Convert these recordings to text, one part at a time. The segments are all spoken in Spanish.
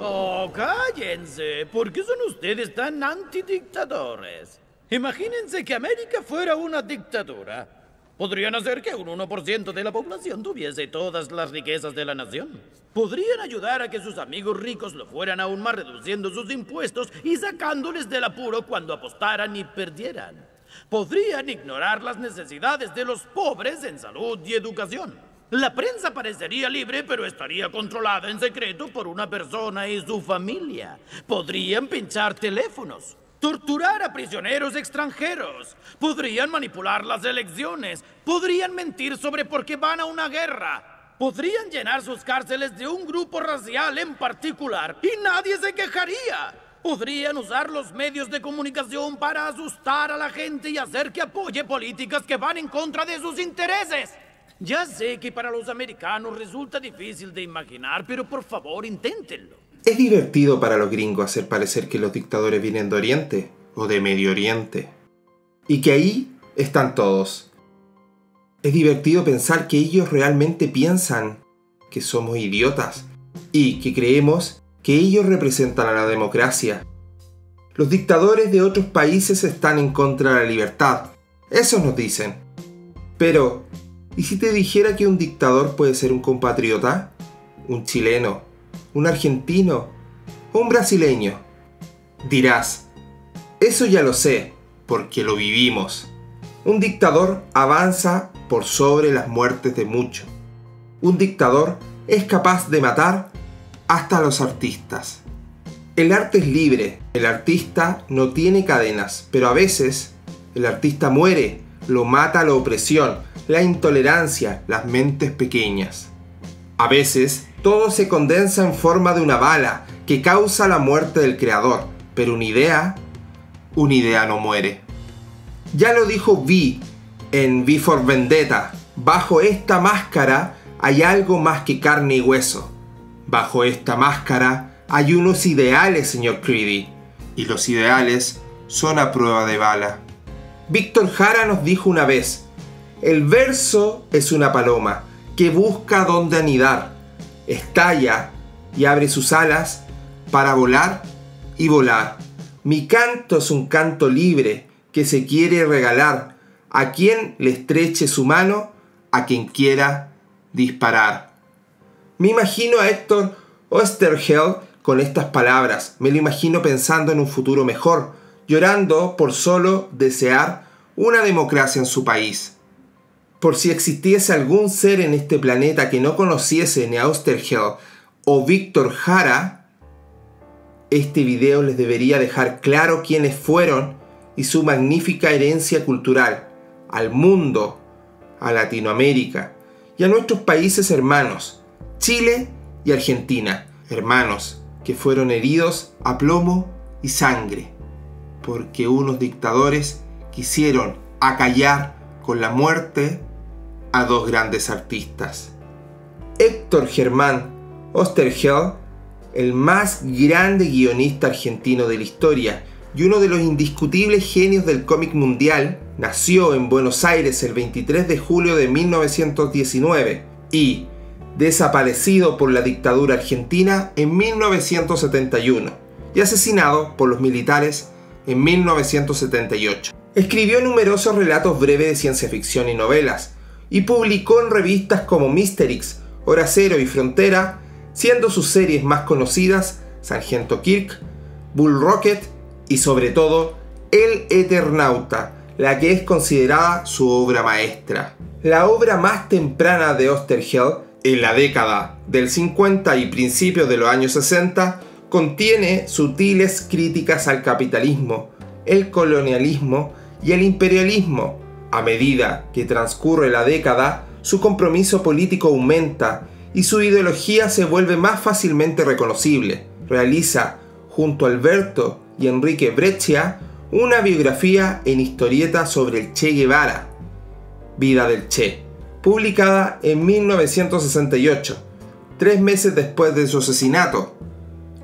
Oh, cállense. ¿Por qué son ustedes tan antidictadores? Imagínense que América fuera una dictadura. Podrían hacer que un 1% de la población tuviese todas las riquezas de la nación. Podrían ayudar a que sus amigos ricos lo fueran aún más reduciendo sus impuestos y sacándoles del apuro cuando apostaran y perdieran. Podrían ignorar las necesidades de los pobres en salud y educación. La prensa parecería libre, pero estaría controlada en secreto por una persona y su familia. Podrían pinchar teléfonos, torturar a prisioneros extranjeros, podrían manipular las elecciones, podrían mentir sobre por qué van a una guerra, podrían llenar sus cárceles de un grupo racial en particular y nadie se quejaría. Podrían usar los medios de comunicación para asustar a la gente y hacer que apoye políticas que van en contra de sus intereses. Ya sé que para los americanos resulta difícil de imaginar, pero por favor inténtenlo. Es divertido para los gringos hacer parecer que los dictadores vienen de Oriente o de Medio Oriente y que ahí están todos. Es divertido pensar que ellos realmente piensan que somos idiotas y que creemos que ellos representan a la democracia. Los dictadores de otros países están en contra de la libertad. Eso nos dicen. Pero, ¿y si te dijera que un dictador puede ser un compatriota? ¿Un chileno? ¿Un argentino? ¿O un brasileño? Dirás, eso ya lo sé, porque lo vivimos. Un dictador avanza por sobre las muertes de muchos. Un dictador es capaz de matar hasta a los artistas. El arte es libre, el artista no tiene cadenas, pero a veces el artista muere, lo mata la opresión, la intolerancia, las mentes pequeñas. A veces todo se condensa en forma de una bala que causa la muerte del creador, pero una idea no muere. Ya lo dijo V en V for Vendetta, bajo esta máscara hay algo más que carne y hueso. Bajo esta máscara hay unos ideales, señor Creedy, y los ideales son a prueba de bala. Víctor Jara nos dijo una vez, el verso es una paloma que busca dónde anidar, estalla y abre sus alas para volar y volar. Mi canto es un canto libre que se quiere regalar a quien le estreche su mano, a quien quiera disparar. Me imagino a Héctor Oesterheld con estas palabras. Me lo imagino pensando en un futuro mejor, llorando por solo desear una democracia en su país. Por si existiese algún ser en este planeta que no conociese ni a Oesterheld o Víctor Jara, este video les debería dejar claro quiénes fueron y su magnífica herencia cultural al mundo, a Latinoamérica y a nuestros países hermanos, Chile y Argentina, hermanos que fueron heridos a plomo y sangre, porque unos dictadores quisieron acallar con la muerte a dos grandes artistas. Héctor Germán Oesterheld, el más grande guionista argentino de la historia y uno de los indiscutibles genios del cómic mundial, nació en Buenos Aires el 23 de julio de 1919 y desaparecido por la dictadura argentina en 1971 y asesinado por los militares en 1978. Escribió numerosos relatos breves de ciencia ficción y novelas y publicó en revistas como Mysterix, Hora Cero y Frontera, siendo sus series más conocidas Sargento Kirk, Bull Rocket y sobre todo El Eternauta, la que es considerada su obra maestra. La obra más temprana de Oesterheld, en la década del 50 y principios de los años 60, contiene sutiles críticas al capitalismo, el colonialismo y el imperialismo. A medida que transcurre la década, su compromiso político aumenta y su ideología se vuelve más fácilmente reconocible. Realiza, junto a Alberto y Enrique Breccia, una biografía en historieta sobre el Che Guevara, Vida del Che, publicada en 1968, 3 meses después de su asesinato,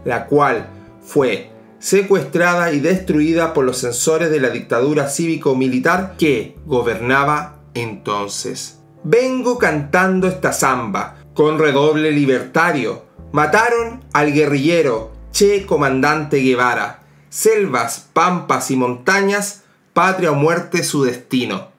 la cual fue secuestrada y destruida por los censores de la dictadura cívico-militar que gobernaba entonces. Vengo cantando esta samba con redoble libertario, Mataron al guerrillero Che Comandante Guevara. Selvas, pampas y montañas, patria o muerte su destino.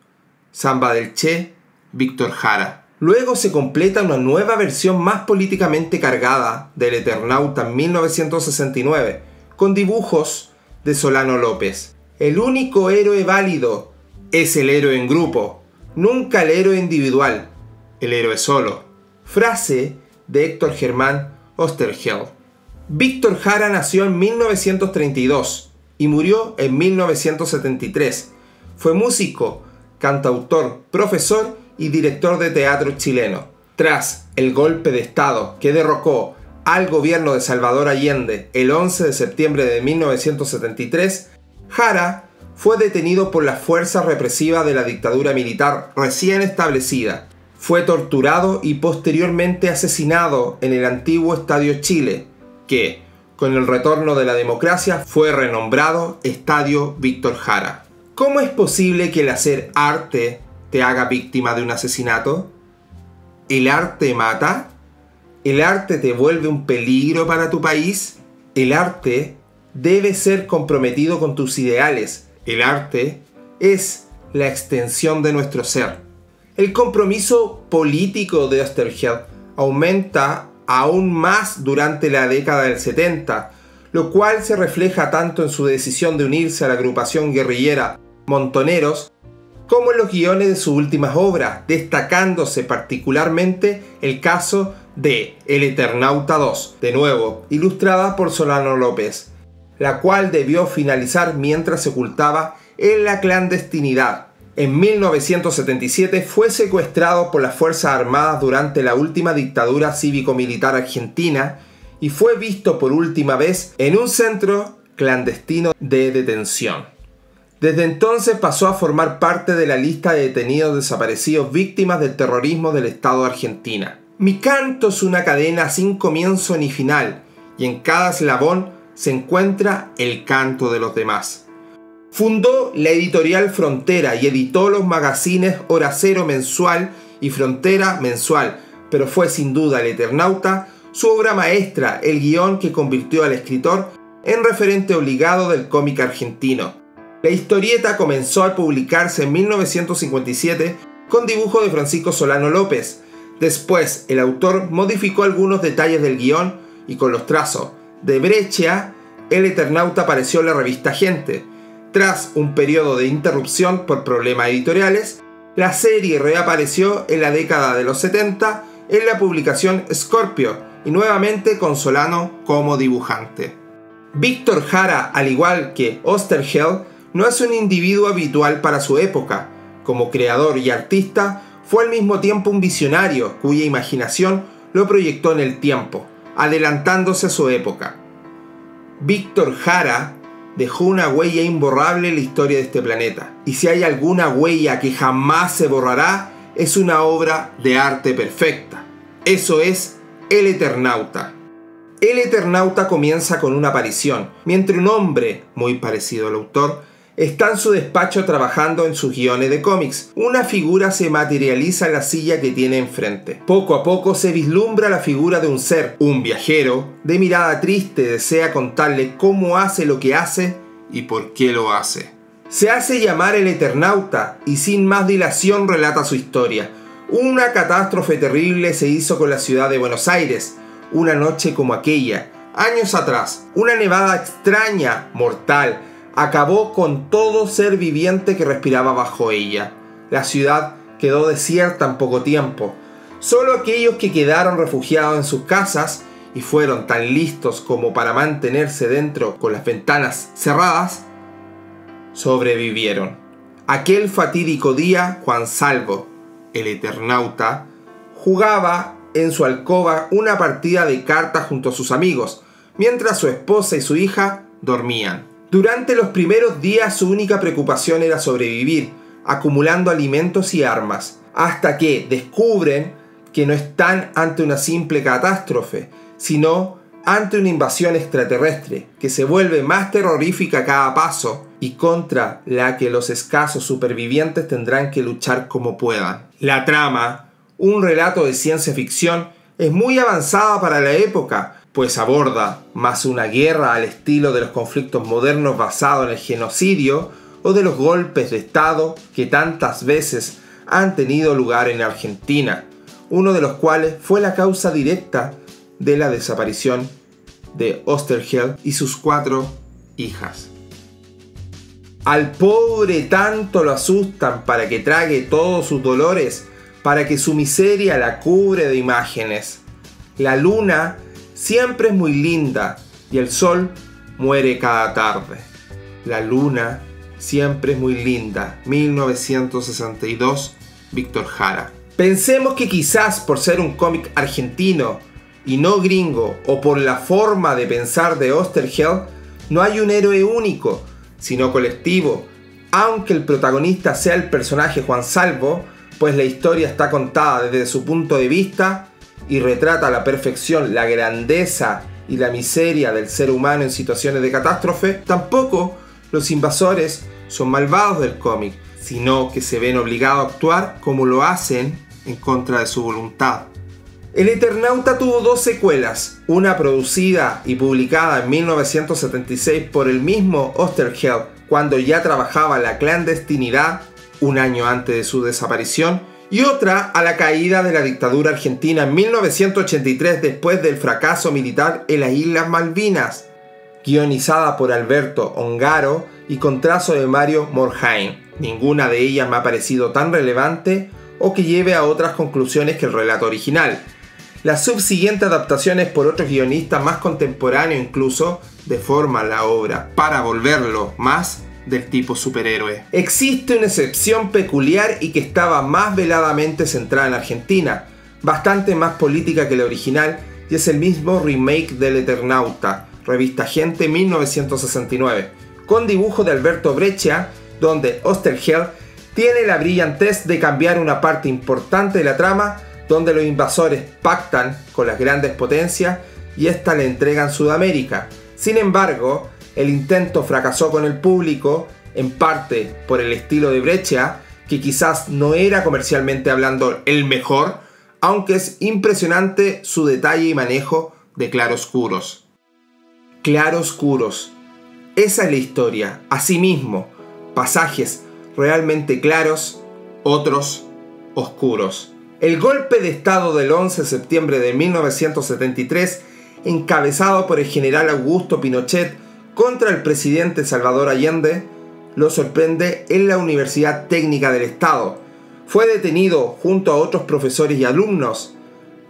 Samba del Che, Víctor Jara. Luego se completa una nueva versión más políticamente cargada del Eternauta en 1969, con dibujos de Solano López. El único héroe válido es el héroe en grupo, nunca el héroe individual, el héroe solo. Frase de Héctor Germán Oesterheld. Víctor Jara nació en 1932 y murió en 1973. Fue músico, cantautor, profesor y director de teatro chileno. Tras el golpe de Estado que derrocó al gobierno de Salvador Allende el 11 de septiembre de 1973, Jara fue detenido por las fuerzas represivas de la dictadura militar recién establecida. Fue torturado y posteriormente asesinado en el antiguo Estadio Chile, que, con el retorno de la democracia, fue renombrado Estadio Víctor Jara. ¿Cómo es posible que el hacer arte te haga víctima de un asesinato? ¿El arte mata? ¿El arte te vuelve un peligro para tu país? El arte debe ser comprometido con tus ideales. El arte es la extensión de nuestro ser. El compromiso político de Oesterheld aumenta aún más durante la década del 70, lo cual se refleja tanto en su decisión de unirse a la agrupación guerrillera Montoneros, como en los guiones de sus últimas obras, destacándose particularmente el caso de El Eternauta 2, de nuevo ilustrada por Solano López, la cual debió finalizar mientras se ocultaba en la clandestinidad. En 1977 fue secuestrado por las Fuerzas Armadas durante la última dictadura cívico-militar argentina y fue visto por última vez en un centro clandestino de detención. Desde entonces pasó a formar parte de la lista de detenidos desaparecidos víctimas del terrorismo del Estado de Argentina. Mi canto es una cadena sin comienzo ni final, y en cada eslabón se encuentra el canto de los demás. Fundó la editorial Frontera y editó los magazines Hora Cero mensual y Frontera mensual, pero fue sin duda El Eternauta su obra maestra, el guión que convirtió al escritor en referente obligado del cómic argentino. La historieta comenzó a publicarse en 1957 con dibujo de Francisco Solano López. Después, el autor modificó algunos detalles del guión y con los trazos de Breccia, El Eternauta apareció en la revista Gente. Tras un periodo de interrupción por problemas editoriales, la serie reapareció en la década de los 70 en la publicación Scorpio y nuevamente con Solano como dibujante. Víctor Jara, al igual que Oesterheld, no es un individuo habitual para su época. Como creador y artista, fue al mismo tiempo un visionario cuya imaginación lo proyectó en el tiempo, adelantándose a su época. Víctor Jara dejó una huella imborrable en la historia de este planeta. Y si hay alguna huella que jamás se borrará, es una obra de arte perfecta. Eso es El Eternauta. El Eternauta comienza con una aparición, mientras un hombre, muy parecido al autor, está en su despacho trabajando en sus guiones de cómics. Una figura se materializa en la silla que tiene enfrente. Poco a poco se vislumbra la figura de un ser, un viajero, de mirada triste, desea contarle cómo hace lo que hace y por qué lo hace. Se hace llamar el Eternauta y sin más dilación relata su historia. Una catástrofe terrible se hizo con la ciudad de Buenos Aires, una noche como aquella, años atrás. Una nevada extraña, mortal, acabó con todo ser viviente que respiraba bajo ella. La ciudad quedó desierta en poco tiempo. Solo aquellos que quedaron refugiados en sus casas y fueron tan listos como para mantenerse dentro con las ventanas cerradas, sobrevivieron. Aquel fatídico día, Juan Salvo, el Eternauta, jugaba en su alcoba una partida de cartas junto a sus amigos, mientras su esposa y su hija dormían. Durante los primeros días su única preocupación era sobrevivir, acumulando alimentos y armas, hasta que descubren que no están ante una simple catástrofe, sino ante una invasión extraterrestre que se vuelve más terrorífica a cada paso y contra la que los escasos supervivientes tendrán que luchar como puedan. La trama, un relato de ciencia ficción, es muy avanzada para la época, pues aborda más una guerra al estilo de los conflictos modernos basado en el genocidio o de los golpes de Estado que tantas veces han tenido lugar en Argentina, uno de los cuales fue la causa directa de la desaparición de Oesterheld y sus 4 hijas. Al pobre tanto lo asustan para que trague todos sus dolores, para que su miseria la cubre de imágenes. La luna siempre es muy linda y el sol muere cada tarde. La luna siempre es muy linda. 1962, Víctor Jara. Pensemos que quizás por ser un cómic argentino y no gringo, o por la forma de pensar de Oesterheld, no hay un héroe único, sino colectivo, aunque el protagonista sea el personaje Juan Salvo, pues la historia está contada desde su punto de vista y retrata a la perfección la grandeza y la miseria del ser humano en situaciones de catástrofe. Tampoco los invasores son malvados del cómic, sino que se ven obligados a actuar como lo hacen en contra de su voluntad. El Eternauta tuvo 2 secuelas, una producida y publicada en 1976 por el mismo Oesterheld, cuando ya trabajaba en la clandestinidad, un año antes de su desaparición, y otra a la caída de la dictadura argentina en 1983 después del fracaso militar en las Islas Malvinas, guionizada por Alberto Ongaro y con trazo de Mario Morhaime. Ninguna de ellas me ha parecido tan relevante o que lleve a otras conclusiones que el relato original. Las subsiguientes adaptaciones por otros guionistas más contemporáneos incluso deforman la obra para volverlo más del tipo superhéroe. Existe una excepción peculiar y que estaba más veladamente centrada en Argentina, bastante más política que la original, y es el mismo remake del Eternauta, Revista Gente 1969, con dibujo de Alberto Breccia, donde Oesterheld tiene la brillantez de cambiar una parte importante de la trama, donde los invasores pactan con las grandes potencias y éstas le entregan Sudamérica. Sin embargo, el intento fracasó con el público, en parte por el estilo de Breccia, que quizás no era comercialmente hablando el mejor, aunque es impresionante su detalle y manejo de claroscuros. Claroscuros. Esa es la historia. Asimismo, pasajes realmente claros, otros oscuros. El golpe de estado del 11 de septiembre de 1973, encabezado por el general Augusto Pinochet contra el presidente Salvador Allende, lo sorprende en la Universidad Técnica del Estado. Fue detenido junto a otros profesores y alumnos.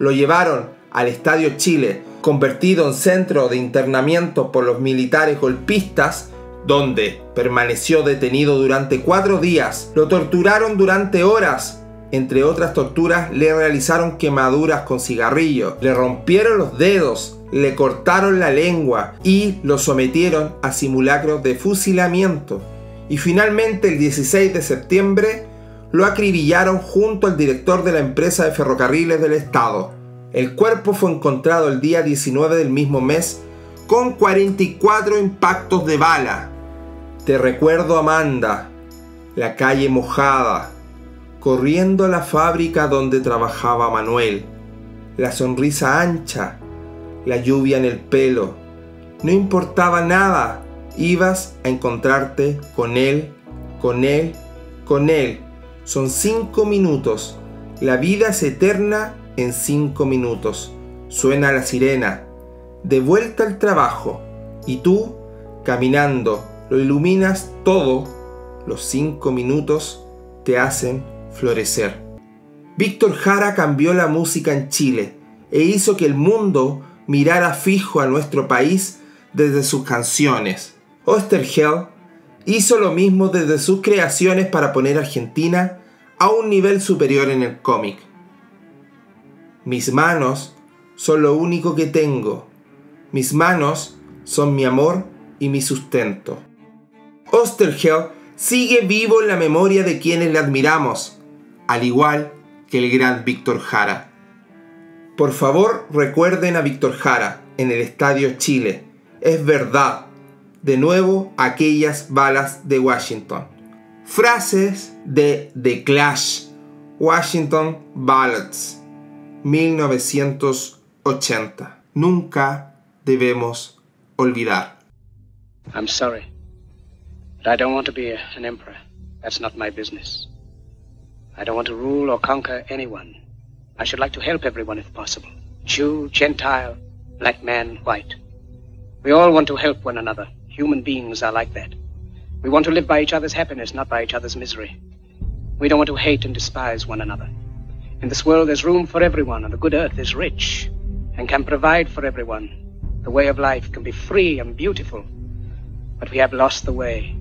Lo llevaron al Estadio Chile, convertido en centro de internamiento por los militares golpistas, donde permaneció detenido durante 4 días. Lo torturaron durante horas. Entre otras torturas, le realizaron quemaduras con cigarrillo, le rompieron los dedos, le cortaron la lengua y lo sometieron a simulacros de fusilamiento. Y finalmente, el 16 de septiembre, lo acribillaron junto al director de la empresa de ferrocarriles del Estado. El cuerpo fue encontrado el día 19 del mismo mes con 44 impactos de bala. Te recuerdo, Amanda, la calle mojada, corriendo a la fábrica donde trabajaba Manuel, la sonrisa ancha, la lluvia en el pelo. No importaba nada, ibas a encontrarte con él, con él, con él. Son 5 minutos, la vida es eterna en 5 minutos. Suena la sirena, de vuelta al trabajo, y tú, caminando, lo iluminas todo. Los 5 minutos te hacen florecer. Víctor Jara cambió la música en Chile e hizo que el mundo mirara fijo a nuestro país desde sus canciones. Oesterheld hizo lo mismo desde sus creaciones para poner a Argentina a un nivel superior en el cómic. Mis manos son lo único que tengo. Mis manos son mi amor y mi sustento. Oesterheld sigue vivo en la memoria de quienes le admiramos, al igual que el gran Víctor Jara. Por favor, recuerden a Víctor Jara en el Estadio Chile. Es verdad. De nuevo, aquellas balas de Washington. Frases de The Clash, Washington Ballads. 1980. Nunca debemos olvidar. I'm sorry, but I don't want to be an emperor. That's not my business. I don't want to rule or conquer anyone. I should like to help everyone if possible. Jew, Gentile, black man, white. We all want to help one another. Human beings are like that. We want to live by each other's happiness, not by each other's misery. We don't want to hate and despise one another. In this world there's room for everyone, and the good earth is rich and can provide for everyone. The way of life can be free and beautiful, but we have lost the way.